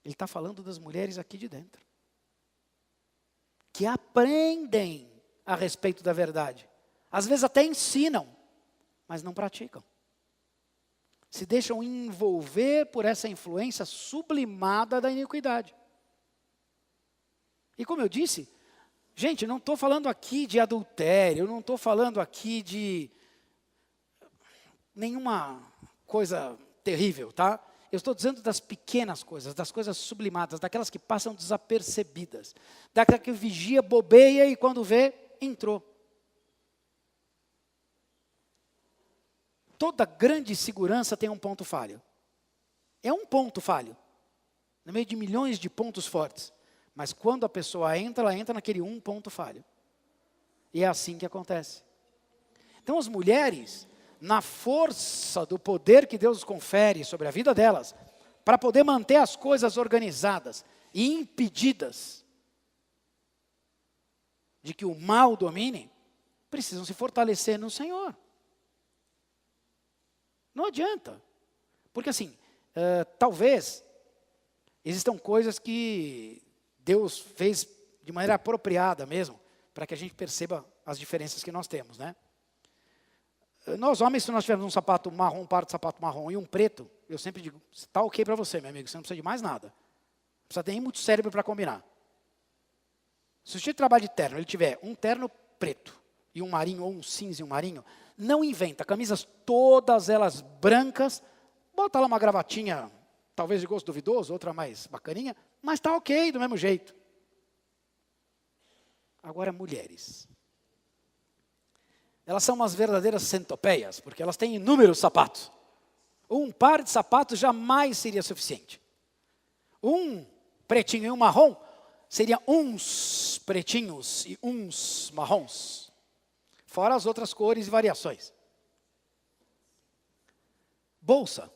Ele está falando das mulheres aqui de dentro. Que aprendem a respeito da verdade. Às vezes até ensinam, mas não praticam. Se deixam envolver por essa influência sublimada da iniquidade. E como eu disse, gente, não estou falando aqui de adultério, não estou falando aqui de nenhuma coisa terrível, tá? Eu estou dizendo das pequenas coisas, das coisas sublimadas, daquelas que passam desapercebidas, daquela que vigia, bobeia e quando vê, entrou. Toda grande segurança tem um ponto falho. É um ponto falho, no meio de milhões de pontos fortes. Mas quando a pessoa entra, ela entra naquele um ponto falho. E é assim que acontece. Então as mulheres, na força do poder que Deus confere sobre a vida delas, para poder manter as coisas organizadas e impedidas de que o mal domine, precisam se fortalecer no Senhor. Não adianta. Porque assim, talvez existam coisas que Deus fez de maneira apropriada mesmo, para que a gente perceba as diferenças que nós temos, né? Nós homens, se nós tivermos um sapato marrom, um par de sapato marrom e um preto, eu sempre digo, está ok para você, meu amigo, você não precisa de mais nada. Não precisa ter nem muito cérebro para combinar. Se o sujeito trabalha de terno, ele tiver um terno preto e um marinho, ou um cinza e um marinho, não inventa, camisas todas elas brancas, bota lá uma gravatinha, talvez de gosto duvidoso, outra mais bacaninha, mas está ok do mesmo jeito. Agora, mulheres. Elas são umas verdadeiras centopeias, porque elas têm inúmeros sapatos. Um par de sapatos jamais seria suficiente. Um pretinho e um marrom, seria uns pretinhos e uns marrons. Fora as outras cores e variações. Bolsa.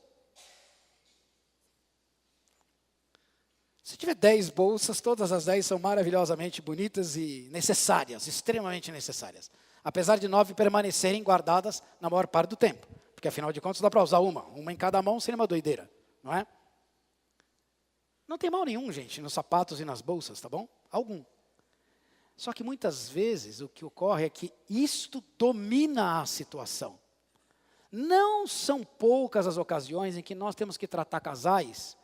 Se tiver 10 bolsas, todas as 10 são maravilhosamente bonitas e necessárias, extremamente necessárias. Apesar de 9 permanecerem guardadas na maior parte do tempo. Porque afinal de contas dá para usar uma em cada mão seria uma doideira, não é? Não tem mal nenhum, gente, nos sapatos e nas bolsas, tá bom? Algum. Só que muitas vezes o que ocorre é que isto domina a situação. Não são poucas as ocasiões em que nós temos que tratar casais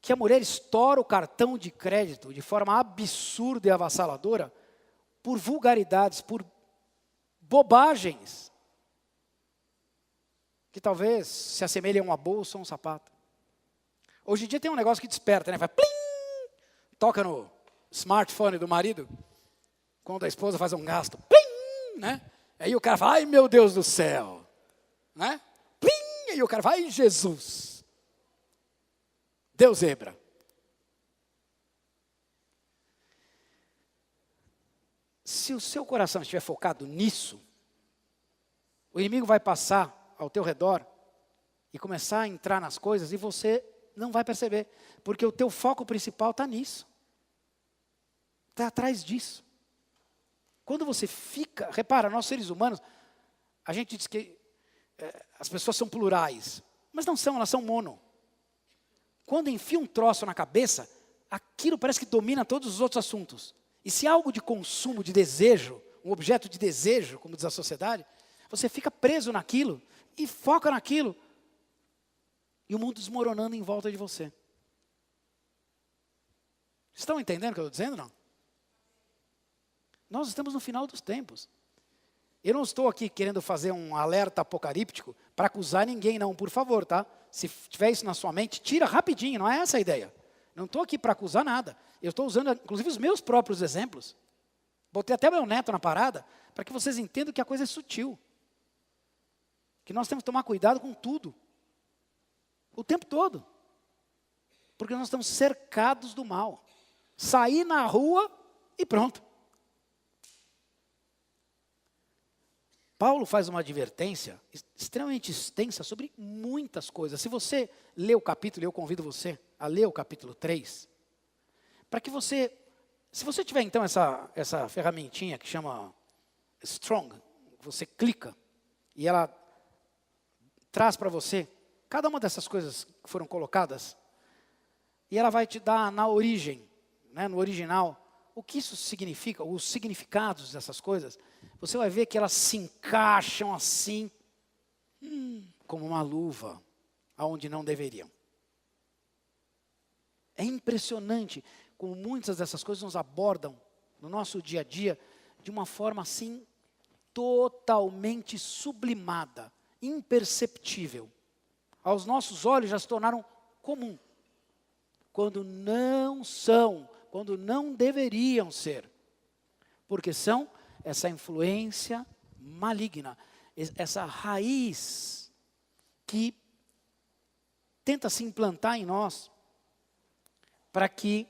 que a mulher estoura o cartão de crédito de forma absurda e avassaladora por vulgaridades, por bobagens, que talvez se assemelhem a uma bolsa ou um sapato. Hoje em dia tem um negócio que desperta, né? Vai plim! Toca no smartphone do marido, quando a esposa faz um gasto, plim! Né? Aí o cara fala, ai meu Deus do céu, né? Plim! Aí o cara fala, ai Jesus. Deu zebra. Se o seu coração estiver focado nisso, o inimigo vai passar ao teu redor e começar a entrar nas coisas e você não vai perceber, porque o teu foco principal está nisso. Está atrás disso. Quando você fica... Repara, nós seres humanos, a gente diz que as pessoas são plurais. Mas não são, elas são mono. Quando enfia um troço na cabeça, aquilo parece que domina todos os outros assuntos. E se algo de consumo, de desejo, um objeto de desejo, como diz a sociedade, você fica preso naquilo e foca naquilo. E o mundo desmoronando em volta de você. Estão entendendo o que eu estou dizendo, não? Nós estamos no final dos tempos. Eu não estou aqui querendo fazer um alerta apocalíptico para acusar ninguém, não, por favor, tá? Se tiver isso na sua mente, tira rapidinho, não é essa a ideia. Não estou aqui para acusar nada. Eu estou usando, inclusive, os meus próprios exemplos. Botei até meu neto na parada, para que vocês entendam que a coisa é sutil. Que nós temos que tomar cuidado com tudo. O tempo todo. Porque nós estamos cercados do mal. Sair na rua e pronto. Paulo faz uma advertência extremamente extensa sobre muitas coisas. Se você lê o capítulo, eu convido você a ler o capítulo 3, para que você, se você tiver então essa ferramentinha que chama Strong, você clica e ela traz para você cada uma dessas coisas que foram colocadas, e ela vai te dar na origem, né, no original, o que isso significa, os significados dessas coisas. Você vai ver que elas se encaixam assim, como uma luva, aonde não deveriam. É impressionante como muitas dessas coisas nos abordam no nosso dia a dia de uma forma assim, totalmente sublimada, imperceptível. Aos nossos olhos já se tornaram comum, quando não são, quando não deveriam ser, porque são essa influência maligna, essa raiz que tenta se implantar em nós para que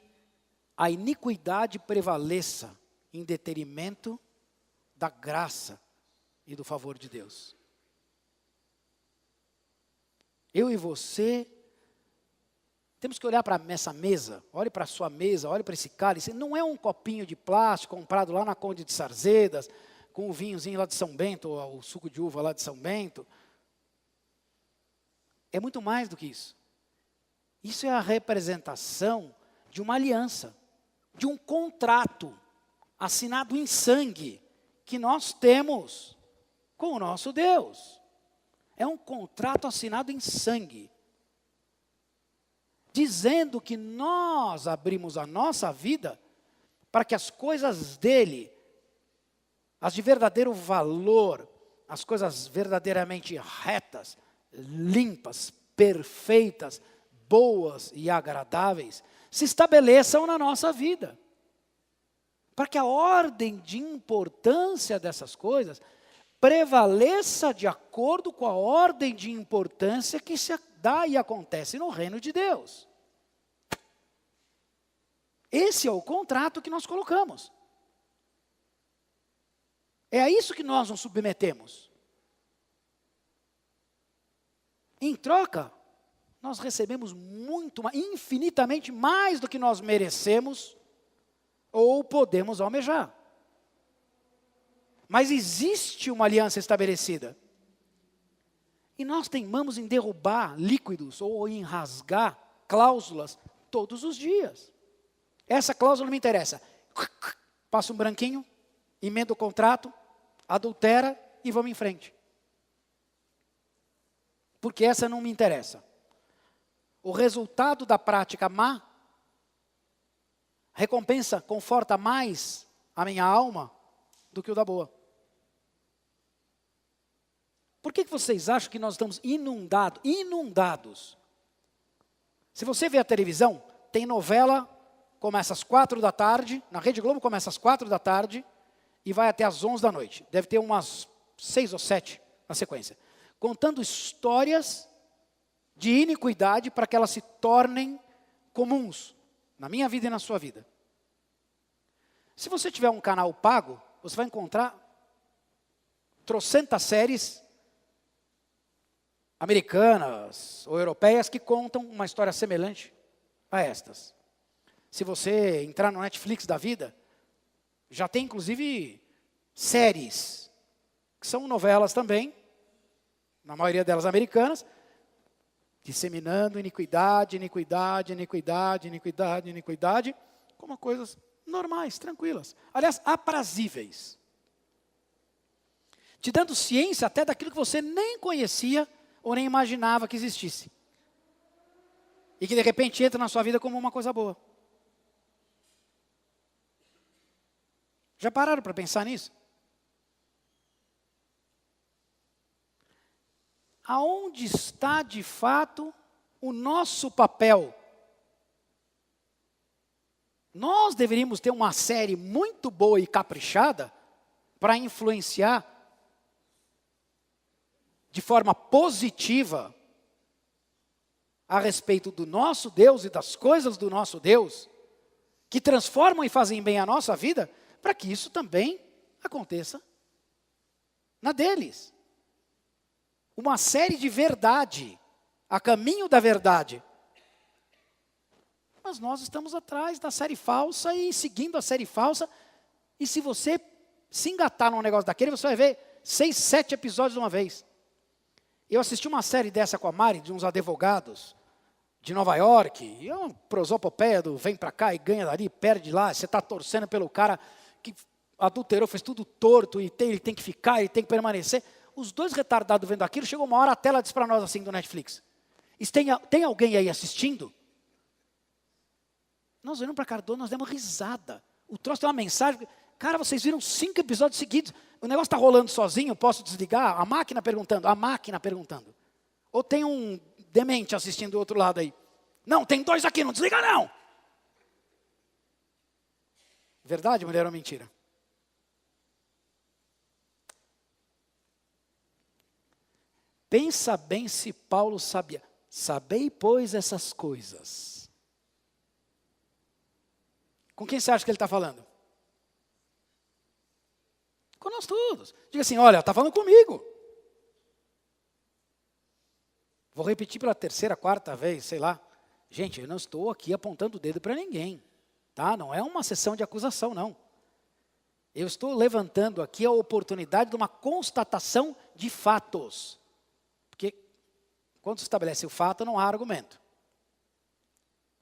a iniquidade prevaleça em detrimento da graça e do favor de Deus. Eu e você temos que olhar para essa mesa, olhe para a sua mesa, olhe para esse cálice. Não é um copinho de plástico comprado lá na Conde de Sarzedas, com o vinhozinho lá de São Bento, ou o suco de uva lá de São Bento. É muito mais do que isso. Isso é a representação de uma aliança, de um contrato assinado em sangue que nós temos com o nosso Deus. É um contrato assinado em sangue, dizendo que nós abrimos a nossa vida para que as coisas dele, as de verdadeiro valor, as coisas verdadeiramente retas, limpas, perfeitas, boas e agradáveis, se estabeleçam na nossa vida. Para que a ordem de importância dessas coisas prevaleça de acordo com a ordem de importância que se dá e acontece no reino de Deus. Esse é o contrato que nós colocamos. É a isso que nós nos submetemos. Em troca, nós recebemos muito, infinitamente mais do que nós merecemos ou podemos almejar. Mas existe uma aliança estabelecida. E nós teimamos em derrubar líquidos ou em rasgar cláusulas todos os dias. Essa cláusula não me interessa. Passa um branquinho, emenda o contrato, adultera e vamos em frente. Porque essa não me interessa. O resultado da prática má recompensa, conforta mais a minha alma do que o da boa. Por que vocês acham que nós estamos inundados? Se você vê a televisão, tem novela, começa às 4 da tarde, na Rede Globo começa às 4 da tarde e vai até às 11 da noite. Deve ter umas 6 ou 7 na sequência. Contando histórias de iniquidade para que elas se tornem comuns na minha vida e na sua vida. Se você tiver um canal pago, você vai encontrar trocentas séries americanas ou europeias que contam uma história semelhante a estas. Se você entrar no Netflix da vida, Já tem, inclusive, séries, que são novelas também, na maioria delas americanas, disseminando iniquidade, iniquidade, iniquidade, iniquidade, iniquidade, como coisas normais, tranquilas. Aliás, aprazíveis. Te dando ciência até daquilo que você nem conhecia ou nem imaginava que existisse. E que de repente entra na sua vida como uma coisa boa. Já pararam para pensar nisso? Aonde está de fato o nosso papel? Nós deveríamos ter uma série muito boa e caprichada para influenciar de forma positiva a respeito do nosso Deus e das coisas do nosso Deus, que transformam e fazem bem a nossa vida, para que isso também aconteça na deles. Uma série de verdade, a caminho da verdade. Mas nós estamos atrás da série falsa e seguindo a série falsa. E se você se engatar num negócio daquele, você vai ver 6, 7 episódios de uma vez. Eu assisti uma série dessa com a Mari, de uns advogados de Nova York. E é uma prosopopeia do vem pra cá e ganha dali, perde lá. Você está torcendo pelo cara que adulterou, fez tudo torto. E ele tem que ficar, ele tem que permanecer. Os dois retardados vendo aquilo, chegou uma hora, a tela diz para nós assim do Netflix. Tem alguém aí assistindo? Nós olhamos para Cardoso, nós demos risada. O troço tem uma mensagem. Cara, vocês viram 5 episódios seguidos. O negócio está rolando sozinho, posso desligar? A máquina perguntando. Ou tem um demente assistindo do outro lado aí. Não, tem 2 aqui, não desliga não. Verdade, mulher, ou mentira? Pensa bem se Paulo sabia. Sabei, pois, essas coisas. Com quem você acha que ele está falando? Com nós todos. Diga assim, olha, está falando comigo. Vou repetir pela 3ª, 4ª vez, sei lá. Gente, eu não estou aqui apontando o dedo para ninguém. Tá? Não é uma sessão de acusação, não. Eu estou levantando aqui a oportunidade de uma constatação de fatos. Porque quando se estabelece o fato, não há argumento.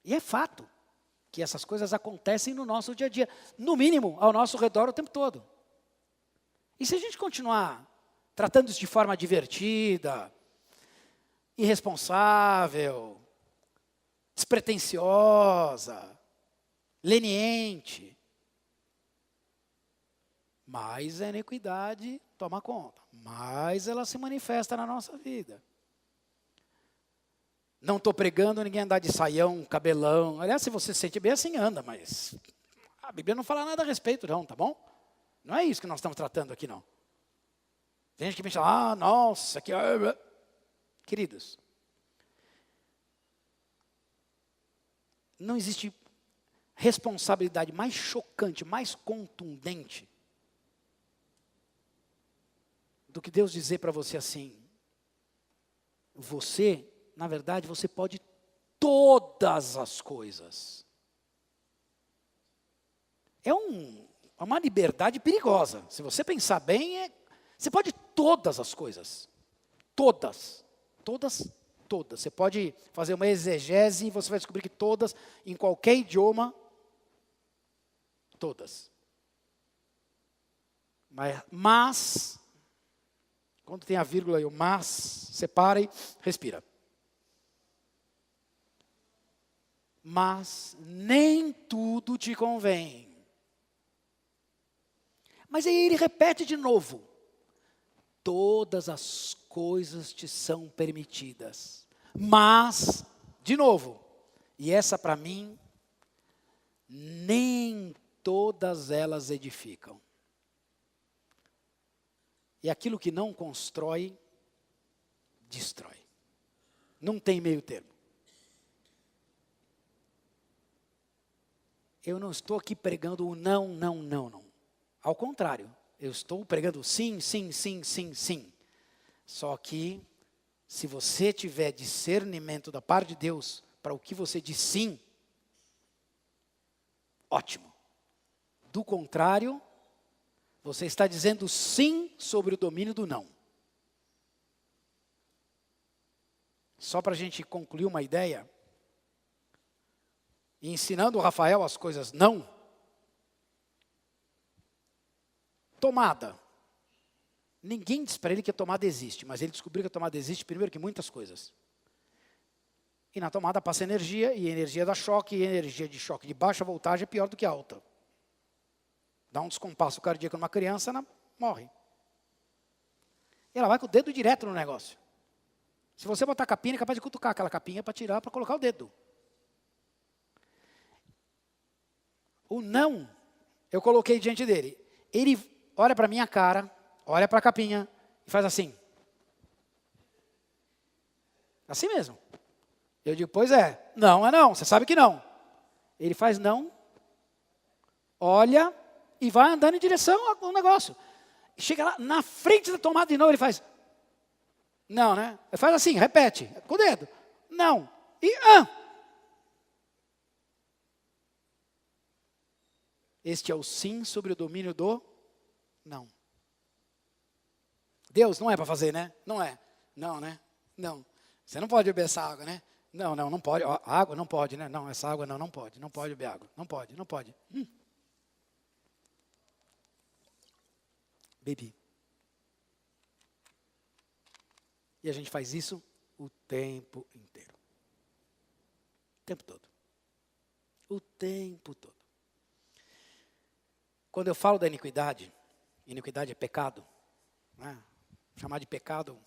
E é fato que essas coisas acontecem no nosso dia a dia. No mínimo, ao nosso redor o tempo todo. E se a gente continuar tratando isso de forma divertida, irresponsável, despretensiosa, leniente, mais a iniquidade toma conta, mais ela se manifesta na nossa vida. Não estou pregando ninguém andar de saião, cabelão. Aliás, se você se sente bem assim, anda, mas a Bíblia não fala nada a respeito não, tá bom? Não é isso que nós estamos tratando aqui não. Tem gente que pensa, nossa, que... Queridos, não existe responsabilidade mais chocante, mais contundente do que Deus dizer para você assim, você, na verdade, você pode todas as coisas. É uma liberdade perigosa. Se você pensar bem, você pode todas as coisas. Todas. Você pode fazer uma exegese e você vai descobrir que todas, em qualquer idioma, todas. Mas quando tem a vírgula e o mas, separa e respira. Mas nem tudo te convém. Mas aí ele repete de novo. Todas as coisas te são permitidas. Mas, de novo, e essa para mim, nem todas elas edificam. E aquilo que não constrói, destrói. Não tem meio termo. Eu não estou aqui pregando o não, não, não, não. Ao contrário, eu estou pregando sim, sim, sim, sim, sim. Só que, se você tiver discernimento da parte de Deus para o que você diz sim, ótimo. Do contrário, você está dizendo sim sobre o domínio do não. Só para a gente concluir uma ideia, e ensinando o Rafael as coisas não, tomada. Ninguém diz para ele que a tomada existe, mas ele descobriu que a tomada existe primeiro que muitas coisas. E na tomada passa energia, e a energia dá choque, e a energia de choque de baixa voltagem é pior do que alta. Dá um descompasso cardíaco numa criança, ela morre. E ela vai com o dedo direto no negócio. Se você botar a capinha, é capaz de cutucar aquela capinha para tirar, para colocar o dedo. O não, eu coloquei diante dele. Ele olha para a minha cara, olha para a capinha e faz assim. Assim mesmo. Eu digo, pois é. Não é não, você sabe que não. Ele faz não, olha e vai andando em direção ao negócio. Chega lá, na frente da tomada de novo, ele faz... Não, né? Ele faz assim, repete, com o dedo. Não. E Este é o sim sobre o domínio do não. Deus, não é para fazer, né? Não é. Não, né? Não. Você não pode beber essa água, né? Não, não pode. Ó, água não pode, né? Não, essa água não pode. Não pode beber água. Não pode. Bebi. E a gente faz isso o tempo inteiro. O tempo todo. O tempo todo. Quando eu falo da iniquidade é pecado, né? Chamar de pecado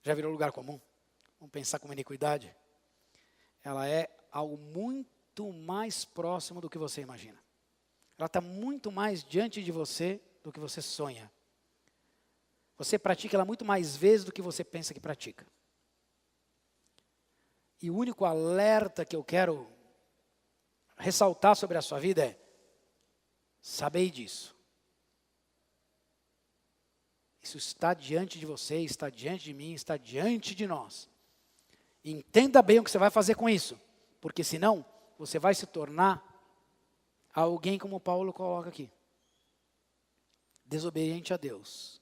já virou lugar comum. Vamos pensar como iniquidade. Ela é algo muito mais próximo do que você imagina. Ela está muito mais diante de você do que você sonha. Você pratica ela muito mais vezes do que você pensa que pratica. E o único alerta que eu quero ressaltar sobre a sua vida é: sabei disso. Isso está diante de você, está diante de mim, está diante de nós. Entenda bem o que você vai fazer com isso, porque senão você vai se tornar alguém como Paulo coloca aqui. Desobediente a Deus.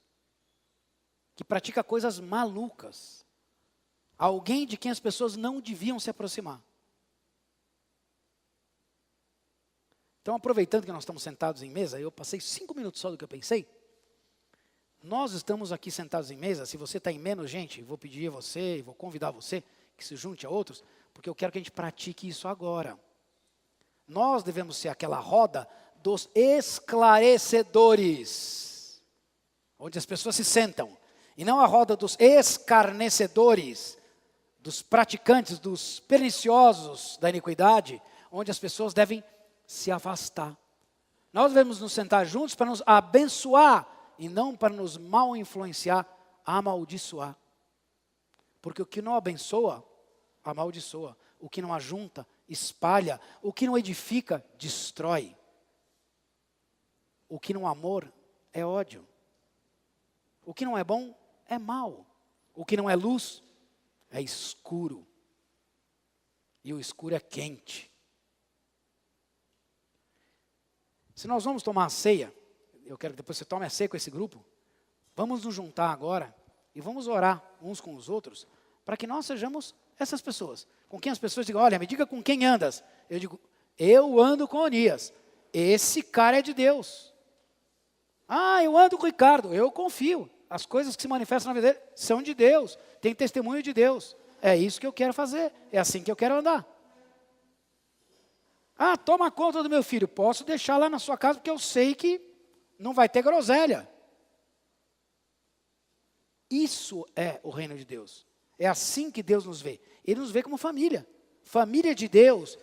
Que pratica coisas malucas. Alguém de quem as pessoas não deviam se aproximar. Então, aproveitando que nós estamos sentados em mesa, eu passei 5 minutos só do que eu pensei. Nós estamos aqui sentados em mesa, se você está em menos gente, vou pedir a você, vou convidar você que se junte a outros, porque eu quero que a gente pratique isso agora. Nós devemos ser aquela roda dos esclarecedores, onde as pessoas se sentam, e não a roda dos escarnecedores, dos praticantes, dos perniciosos da iniquidade, onde as pessoas devem se afastar. Nós devemos nos sentar juntos para nos abençoar e não para nos mal influenciar, amaldiçoar. Porque o que não abençoa, amaldiçoa. O que não ajunta, espalha. O que não edifica, destrói. O que não é amor, é ódio. O que não é bom, é mal. O que não é luz, é escuro. E o escuro é quente. Se nós vamos tomar a ceia, eu quero que depois você tome a ceia com esse grupo, vamos nos juntar agora e vamos orar uns com os outros, para que nós sejamos essas pessoas. Com quem as pessoas digam, olha, me diga com quem andas. Eu digo, eu ando com Onias. Esse cara é de Deus. Ah, eu ando com o Ricardo. Eu confio. As coisas que se manifestam na vida dele são de Deus. Tem testemunho de Deus. É isso que eu quero fazer. É assim que eu quero andar. Ah, toma conta do meu filho. Posso deixar lá na sua casa, porque eu sei que não vai ter groselha. Isso é o reino de Deus. É assim que Deus nos vê. Ele nos vê como família. Família de Deus,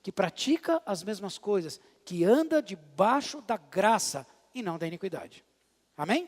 que pratica as mesmas coisas, que anda debaixo da graça e não da iniquidade. Amém?